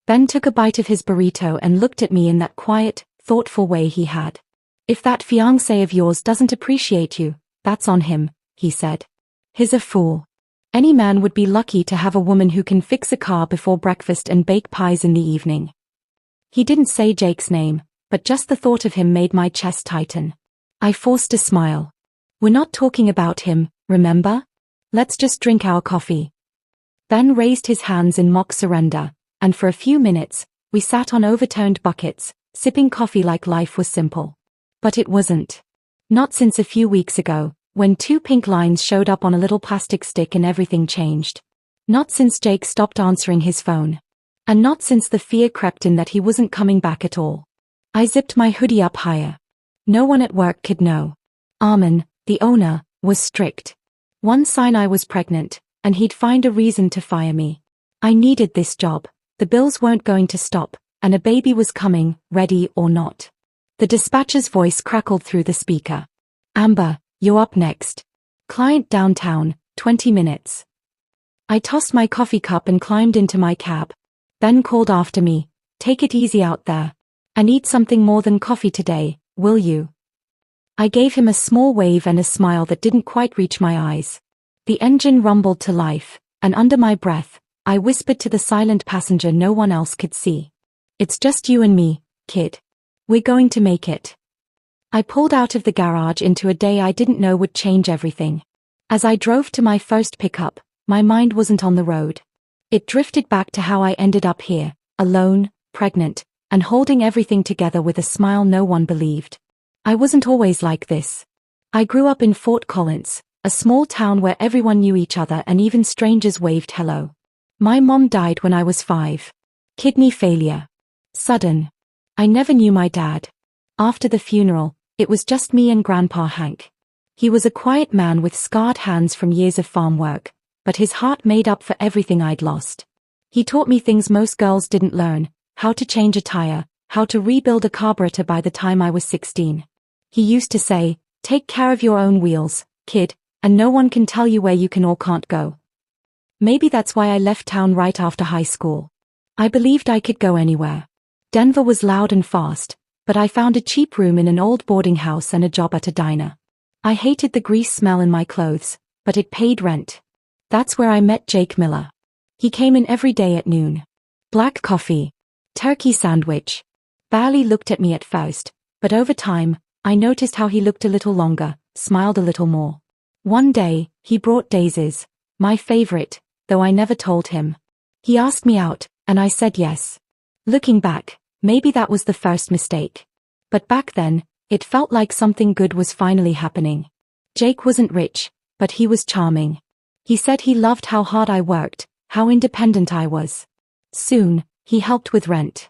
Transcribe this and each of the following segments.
Ben took a bite of his burrito and looked at me in that quiet, thoughtful way he had. If that fiancé of yours doesn't appreciate you, that's on him, he said. He's a fool. Any man would be lucky to have a woman who can fix a car before breakfast and bake pies in the evening. He didn't say Jake's name, but just the thought of him made my chest tighten. I forced a smile. We're not talking about him, remember? Let's just drink our coffee. Ben raised his hands in mock surrender, and for a few minutes, we sat on overturned buckets, sipping coffee like life was simple. But it wasn't. Not since a few weeks ago, when 2 pink lines showed up on a little plastic stick and everything changed. Not since Jake stopped answering his phone. And not since the fear crept in that he wasn't coming back at all. I zipped my hoodie up higher. No one at work could know. Armin, the owner, was strict. One sign I was pregnant, and he'd find a reason to fire me. I needed this job. The bills weren't going to stop, and a baby was coming, ready or not. The dispatcher's voice crackled through the speaker. Amber, you're up next. Client downtown, 20 minutes. I tossed my coffee cup and climbed into my cab. Ben called after me, take it easy out there. And eat something more than coffee today, will you? I gave him a small wave and a smile that didn't quite reach my eyes. The engine rumbled to life, and under my breath, I whispered to the silent passenger no one else could see. It's just you and me, kid. We're going to make it. I pulled out of the garage into a day I didn't know would change everything. As I drove to my first pickup, my mind wasn't on the road. It drifted back to how I ended up here, alone, pregnant, and holding everything together with a smile no one believed. I wasn't always like this. I grew up in Fort Collins, a small town where everyone knew each other and even strangers waved hello. My mom died when I was 5. Kidney failure. Sudden. I never knew my dad. After the funeral, it was just me and Grandpa Hank. He was a quiet man with scarred hands from years of farm work, but his heart made up for everything I'd lost. He taught me things most girls didn't learn, how to change a tire, how to rebuild a carburetor by the time I was 16. He used to say, take care of your own wheels, kid, and no one can tell you where you can or can't go. Maybe that's why I left town right after high school. I believed I could go anywhere. Denver was loud and fast, but I found a cheap room in an old boarding house and a job at a diner. I hated the grease smell in my clothes, but it paid rent. That's where I met Jake Miller. He came in every day at noon. Black coffee. Turkey sandwich. Barely looked at me at first, but over time, I noticed how he looked a little longer, smiled a little more. One day, he brought daisies, my favorite, though I never told him. He asked me out, and I said yes. Looking back, maybe that was the first mistake. But back then, it felt like something good was finally happening. Jake wasn't rich, but he was charming. He said he loved how hard I worked, how independent I was. Soon, he helped with rent.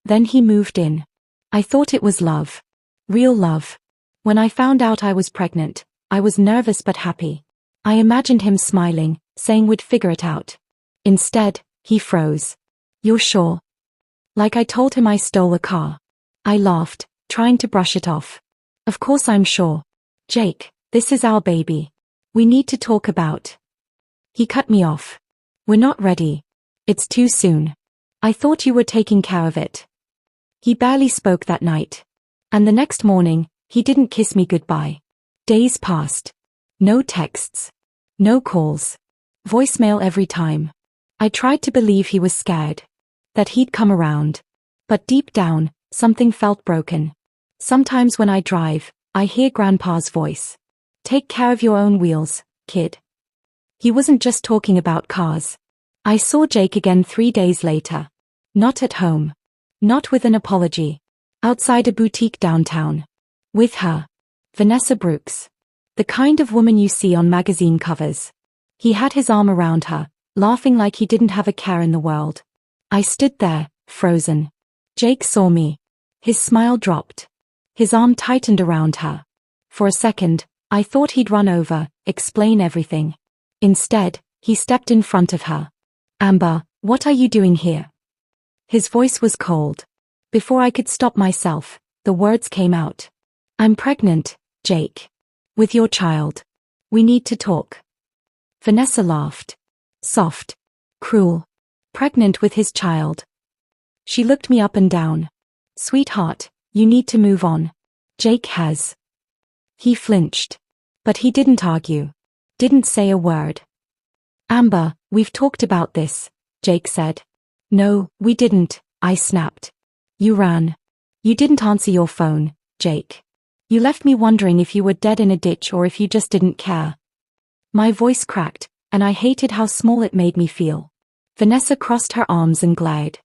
Then he moved in. I thought it was love. Real love. When I found out I was pregnant, I was nervous but happy. I imagined him smiling, saying we'd figure it out. Instead, he froze. You're sure? Like I told him I stole a car. I laughed, trying to brush it off. Of course I'm sure. Jake, this is our baby. We need to talk about. He cut me off. We're not ready. It's too soon. I thought you were taking care of it. He barely spoke that night. And the next morning, he didn't kiss me goodbye. Days passed. No texts. No calls. Voicemail every time. I tried to believe he was scared. That he'd come around. But deep down, something felt broken. Sometimes when I drive, I hear Grandpa's voice. Take care of your own wheels, kid. He wasn't just talking about cars. I saw Jake again 3 days later. Not at home. Not with an apology. Outside a boutique downtown. With her. Vanessa Brooks. The kind of woman you see on magazine covers. He had his arm around her, laughing like he didn't have a care in the world. I stood there, frozen. Jake saw me. His smile dropped. His arm tightened around her. For a second, I thought he'd run over, explain everything. Instead, he stepped in front of her. Amber, what are you doing here? His voice was cold. Before I could stop myself, the words came out. I'm pregnant, Jake. With your child. We need to talk. Vanessa laughed. Soft. Cruel. Pregnant with his child. She looked me up and down. Sweetheart, you need to move on. Jake has. He flinched. But he didn't argue. Didn't say a word. Amber, we've talked about this, Jake said. No, we didn't, I snapped. You ran. You didn't answer your phone, Jake. You left me wondering if you were dead in a ditch or if you just didn't care. My voice cracked, and I hated how small it made me feel. Vanessa crossed her arms and glared.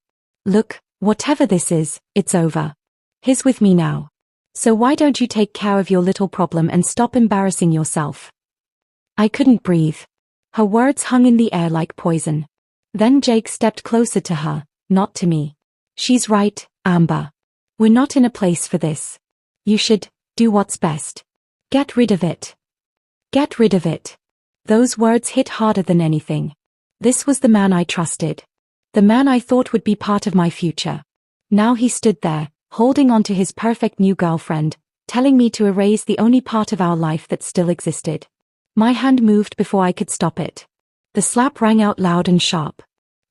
Look, whatever this is, it's over. He's with me now. So why don't you take care of your little problem and stop embarrassing yourself? I couldn't breathe. Her words hung in the air like poison. Then Jake stepped closer to her, not to me. She's right, Amber. We're not in a place for this. You should do what's best. Get rid of it. Get rid of it. Those words hit harder than anything. This was the man I trusted. The man I thought would be part of my future. Now he stood there, holding on to his perfect new girlfriend, telling me to erase the only part of our life that still existed. My hand moved before I could stop it. The slap rang out loud and sharp.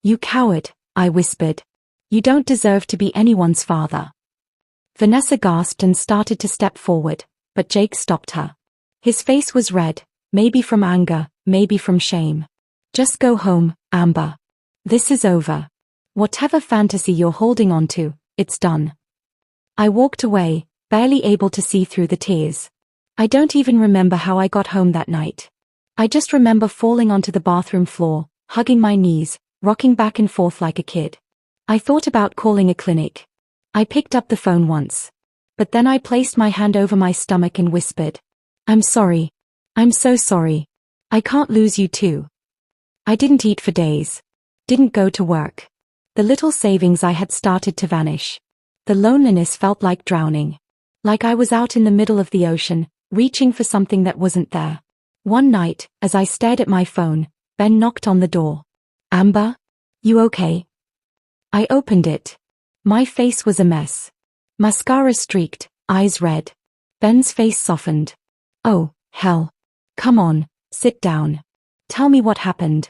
You coward, I whispered. You don't deserve to be anyone's father. Vanessa gasped and started to step forward, but Jake stopped her. His face was red, maybe from anger, maybe from shame. Just go home, Amber. This is over. Whatever fantasy you're holding on to, it's done. I walked away, barely able to see through the tears. I don't even remember how I got home that night. I just remember falling onto the bathroom floor, hugging my knees, rocking back and forth like a kid. I thought about calling a clinic. I picked up the phone once. But then I placed my hand over my stomach and whispered, I'm sorry. I'm so sorry. I can't lose you too. I didn't eat for days. Didn't go to work. The little savings I had started to vanish. The loneliness felt like drowning. Like I was out in the middle of the ocean, reaching for something that wasn't there. One night, as I stared at my phone, Ben knocked on the door. Amber? You okay? I opened it. My face was a mess. Mascara streaked, eyes red. Ben's face softened. Oh, hell. Come on, sit down. Tell me what happened.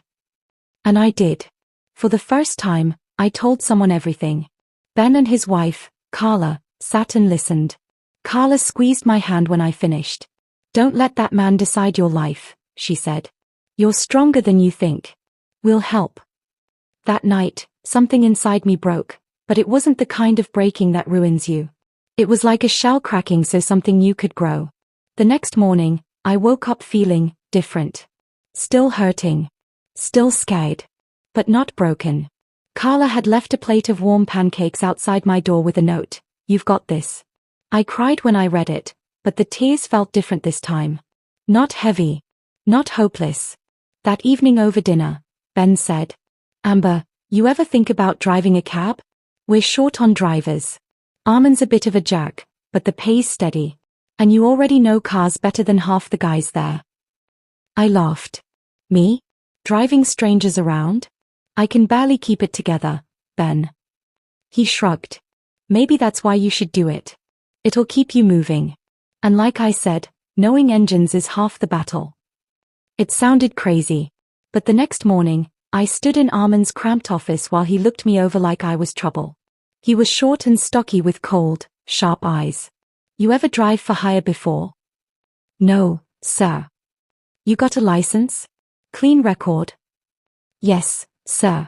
And I did. For the first time, I told someone everything. Ben and his wife, Carla, sat and listened. Carla squeezed my hand when I finished. Don't let that man decide your life, she said. You're stronger than you think. We'll help. That night, something inside me broke, but it wasn't the kind of breaking that ruins you. It was like a shell cracking so something new could grow. The next morning, I woke up feeling different. Still hurting. Still scared. But not broken. Carla had left a plate of warm pancakes outside my door with a note. You've got this. I cried when I read it, but the tears felt different this time. Not heavy. Not hopeless. That evening over dinner, Ben said, Amber, you ever think about driving a cab? We're short on drivers. Armin's a bit of a jerk, but the pay's steady. And you already know cars better than half the guys there. I laughed. Me? Driving strangers around? I can barely keep it together, Ben. He shrugged. Maybe that's why you should do it. It'll keep you moving. And like I said, knowing engines is half the battle. It sounded crazy. But the next morning, I stood in Armin's cramped office while he looked me over like I was trouble. He was short and stocky with cold, sharp eyes. You ever drive for hire before? No, sir. You got a license? Clean record? Yes, sir.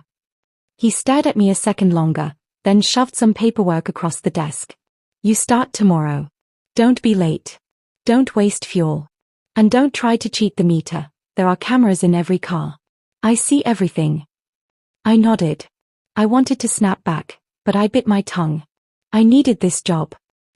He stared at me a second longer, then shoved some paperwork across the desk. You start tomorrow. Don't be late. Don't waste fuel. And don't try to cheat the meter. There are cameras in every car. I see everything. I nodded. I wanted to snap back, but I bit my tongue. I needed this job.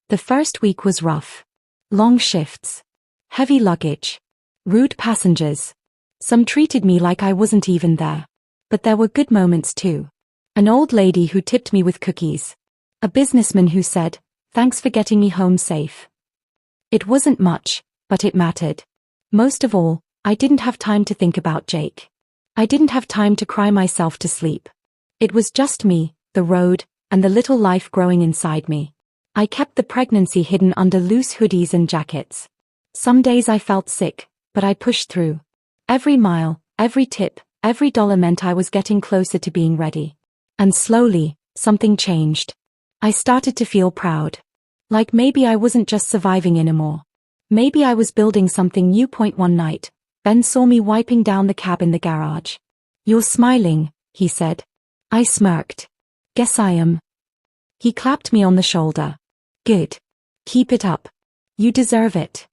The first week was rough. Long shifts. Heavy luggage. Rude passengers. Some treated me like I wasn't even there. But there were good moments too. An old lady who tipped me with cookies. A businessman who said, thanks for getting me home safe. It wasn't much, but it mattered. Most of all, I didn't have time to think about Jake. I didn't have time to cry myself to sleep. It was just me, the road, and the little life growing inside me. I kept the pregnancy hidden under loose hoodies and jackets. Some days I felt sick, but I pushed through. Every mile, every tip, every dollar meant I was getting closer to being ready. And slowly, something changed. I started to feel proud. Like maybe I wasn't just surviving anymore. Maybe I was building something new. One night, Ben saw me wiping down the cab in the garage. "You're smiling," he said. I smirked. "Guess I am." He clapped me on the shoulder. "Good. Keep it up. You deserve it."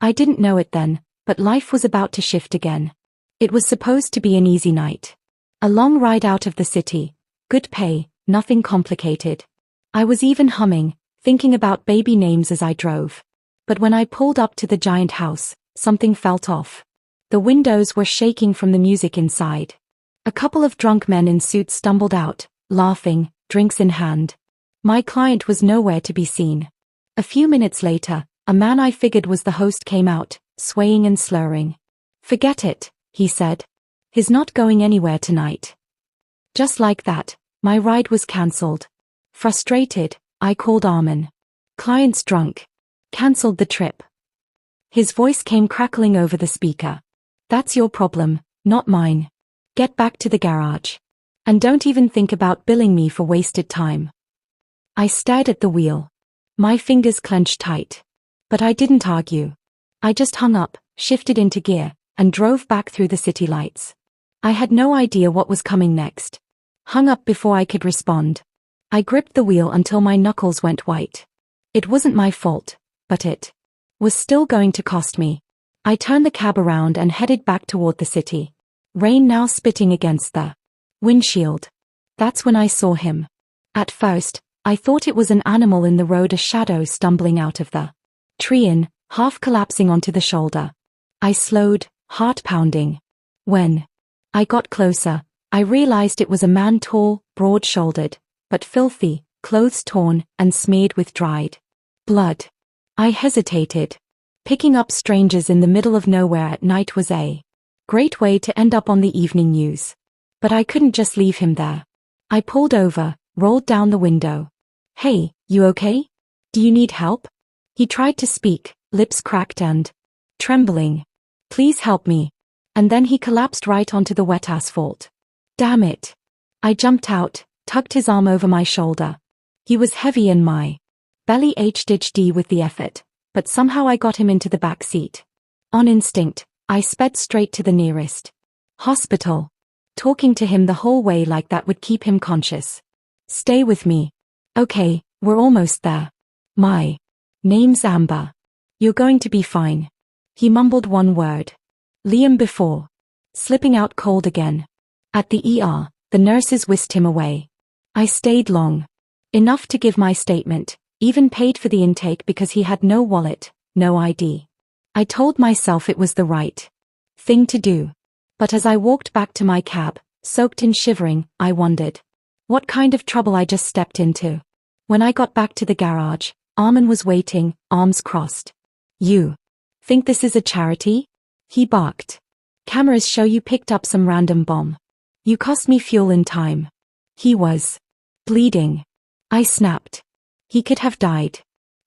I didn't know it then, but life was about to shift again. It was supposed to be an easy night. A long ride out of the city, good pay, nothing complicated. I was even humming, thinking about baby names as I drove. But when I pulled up to the giant house, something felt off. The windows were shaking from the music inside. A couple of drunk men in suits stumbled out, laughing, drinks in hand. My client was nowhere to be seen. A few minutes later, a man I figured was the host came out, swaying and slurring. "Forget it," he said. "He's not going anywhere tonight." Just like that, my ride was cancelled. Frustrated, I called Armin. "Client's drunk. Cancelled the trip." His voice came crackling over the speaker. "That's your problem, not mine. Get back to the garage. And don't even think about billing me for wasted time." I stared at the wheel. My fingers clenched tight. But I didn't argue. I just hung up, shifted into gear, and drove back through the city lights. I had no idea what was coming next. Hung up before I could respond. I gripped the wheel until my knuckles went white. It wasn't my fault, but it was still going to cost me. I turned the cab around and headed back toward the city. Rain now spitting against the windshield. That's when I saw him. At first, I thought it was an animal in the road, a shadow stumbling out of the tree half collapsing onto the shoulder. I slowed, heart pounding. When I got closer, I realized it was a man, tall, broad-shouldered, but filthy, clothes torn and smeared with dried blood. I hesitated. Picking up strangers in the middle of nowhere at night was a great way to end up on the evening news. But I couldn't just leave him there. I pulled over, rolled down the window. "Hey, you okay? Do you need help?" He tried to speak, lips cracked and trembling. "Please help me." And then he collapsed right onto the wet asphalt. Damn it. I jumped out, tucked his arm over my shoulder. He was heavy and my belly ached with the effort, but somehow I got him into the back seat. On instinct, I sped straight to the nearest hospital. Talking to him the whole way like that would keep him conscious. "Stay with me." "Okay, we're almost there. My name's Amber. You're going to be fine." He mumbled one word. "Liam," before slipping out cold again. At the ER, the nurses whisked him away. I stayed long. Enough to give my statement, even paid for the intake because he had no wallet, no ID. I told myself it was the right thing to do. But as I walked back to my cab, soaked and shivering, I wondered what kind of trouble I just stepped into. When I got back to the garage, Armin was waiting, arms crossed. "You think this is a charity?" he barked. "Cameras show you picked up some random bomb. You cost me fuel and time." He was bleeding. I snapped. "He could have died."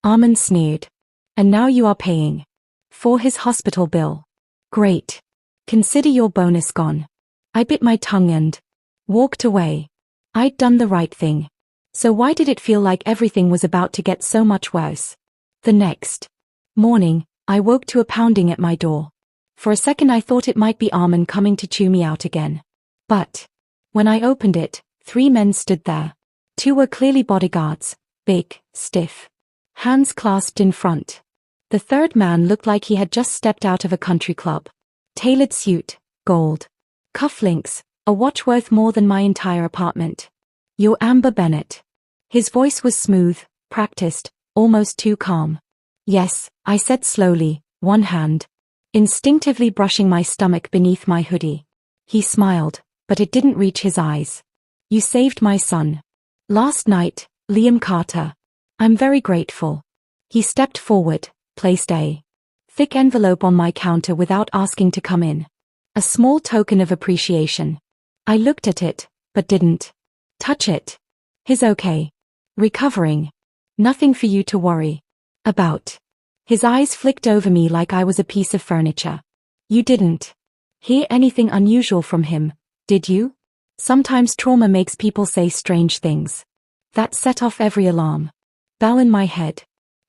Armin sneered. "And now you are paying for his hospital bill. Great. Consider your bonus gone." I bit my tongue and walked away. I'd done the right thing. So why did it feel like everything was about to get so much worse? The next morning, I woke to a pounding at my door. For a second I thought it might be Armin coming to chew me out again. But when I opened it, 3 men stood there. 2 were clearly bodyguards, big, stiff, hands clasped in front. The third man looked like he had just stepped out of a country club. Tailored suit, gold cufflinks, a watch worth more than my entire apartment. "You're Amber Bennett." His voice was smooth, practiced, almost too calm. "Yes," I said slowly, one hand instinctively brushing my stomach beneath my hoodie. He smiled, but it didn't reach his eyes. "You saved my son last night, Liam Carter. I'm very grateful." He stepped forward, placed a thick envelope on my counter without asking to come in. A small token of appreciation. I looked at it, but didn't touch it. "He's okay. Recovering. Nothing for you to worry about." His eyes flicked over me like I was a piece of furniture. "You didn't hear anything unusual from him, did you?" Sometimes trauma makes people say strange things. That set off every alarm bell in my head.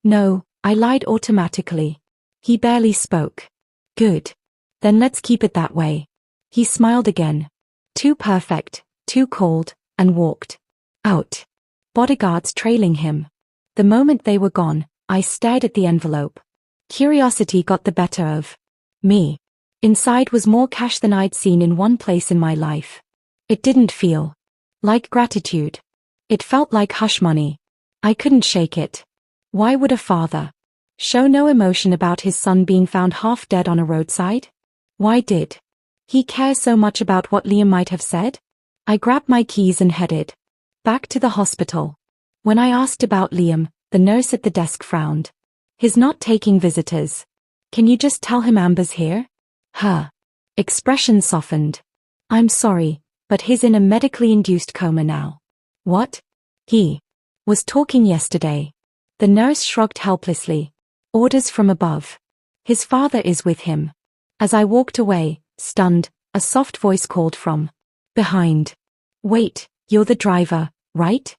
No, I lied automatically. He barely spoke. Good. Then let's keep it that way. He smiled again. Too perfect, too cold, and walked out. Bodyguards trailing him. The moment they were gone, I stared at the envelope. Curiosity got the better of me. Inside was more cash than I'd seen in one place in my life. It didn't feel like gratitude. It felt like hush money. I couldn't shake it. Why would a father show no emotion about his son being found half dead on a roadside? Why did he care so much about what Liam might have said? I grabbed my keys and headed back to the hospital. When I asked about Liam, the nurse at the desk frowned. He's not taking visitors. Can you just tell him Amber's here? Her expression softened. I'm sorry, but he's in a medically induced coma now. What? He was talking yesterday. The nurse shrugged helplessly. Orders from above. His father is with him. As I walked away, stunned, a soft voice called from behind. Wait, you're the driver, right?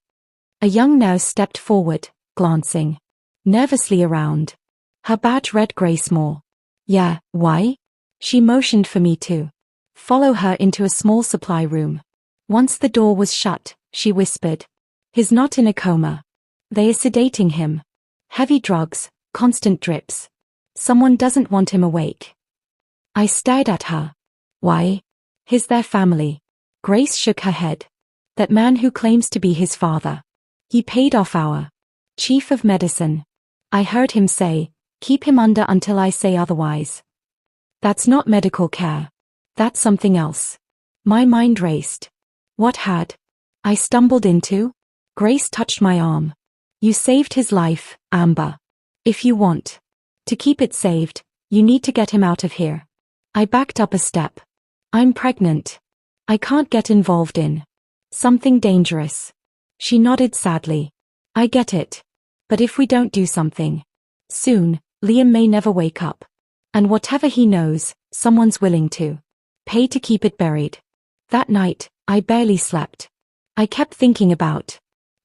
A young nurse stepped forward, glancing nervously around. Her badge read Grace Moore. Yeah, why? She motioned for me to follow her into a small supply room. Once the door was shut, she whispered. He's not in a coma. They are sedating him. Heavy drugs, constant drips. Someone doesn't want him awake. I stared at her. Why? He's their family. Grace shook her head. That man who claims to be his father. He paid off our chief of medicine. I heard him say, keep him under until I say otherwise. That's not medical care. That's something else. My mind raced. What had I stumbled into? Grace touched my arm. You saved his life, Amber. If you want to keep it saved, you need to get him out of here. I backed up a step. I'm pregnant. I can't get involved in something dangerous. She nodded sadly. I get it. But if we don't do something soon, Liam may never wake up. And whatever he knows, someone's willing to pay to keep it buried. That night, I barely slept. I kept thinking about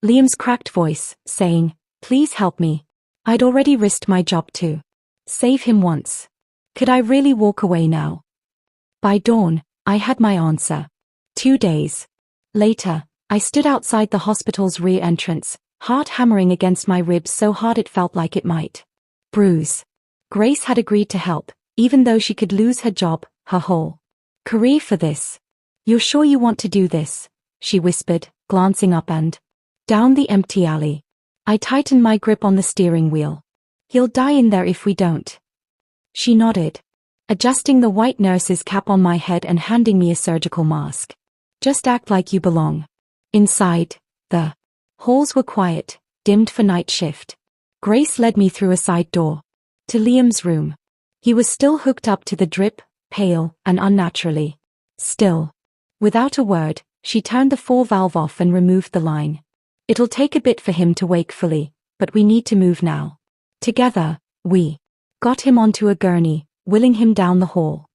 Liam's cracked voice, saying, please help me. I'd already risked my job to save him once. Could I really walk away now? By dawn, I had my answer. 2 days later, I stood outside the hospital's rear entrance, heart hammering against my ribs so hard it felt like it might bruise. Grace had agreed to help, even though she could lose her job, her whole career for this. You're sure you want to do this? She whispered, glancing up and down the empty alley. I tightened my grip on the steering wheel. He'll die in there if we don't. She nodded, adjusting the white nurse's cap on my head and handing me a surgical mask. Just act like you belong. Inside, the halls were quiet, dimmed for night shift. Grace led me through a side door to Liam's room. He was still hooked up to the drip, pale and unnaturally still. Without a word, she turned the 4-valve off and removed the line. It'll take a bit for him to wake fully, but we need to move now. Together, we got him onto a gurney, wheeling him down the hall.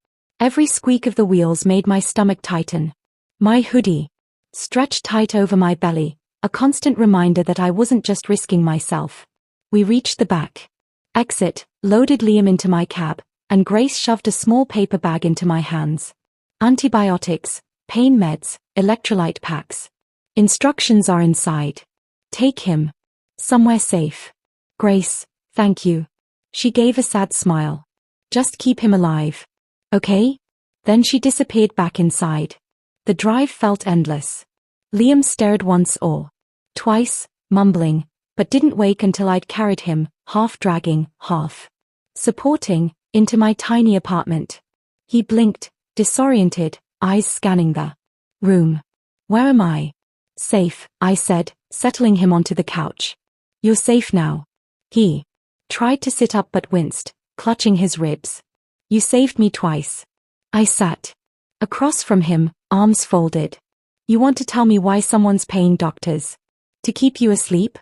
Every squeak of the wheels made my stomach tighten. My hoodie stretched tight over my belly, a constant reminder that I wasn't just risking myself. We reached the back exit, loaded Liam into my cab, and Grace shoved a small paper bag into my hands. Antibiotics, pain meds, electrolyte packs. Instructions are inside. Take him somewhere safe. Grace, thank you. She gave a sad smile. Just keep him alive. Okay? Then she disappeared back inside. The drive felt endless. Liam stared once or twice, mumbling, but didn't wake until I'd carried him, half dragging, half supporting, into my tiny apartment. He blinked, disoriented, eyes scanning the room. Where am I? Safe, I said, settling him onto the couch. You're safe now. He tried to sit up but winced, clutching his ribs. You saved me twice. I sat across from him, arms folded. You want to tell me why someone's paying doctors to keep you asleep?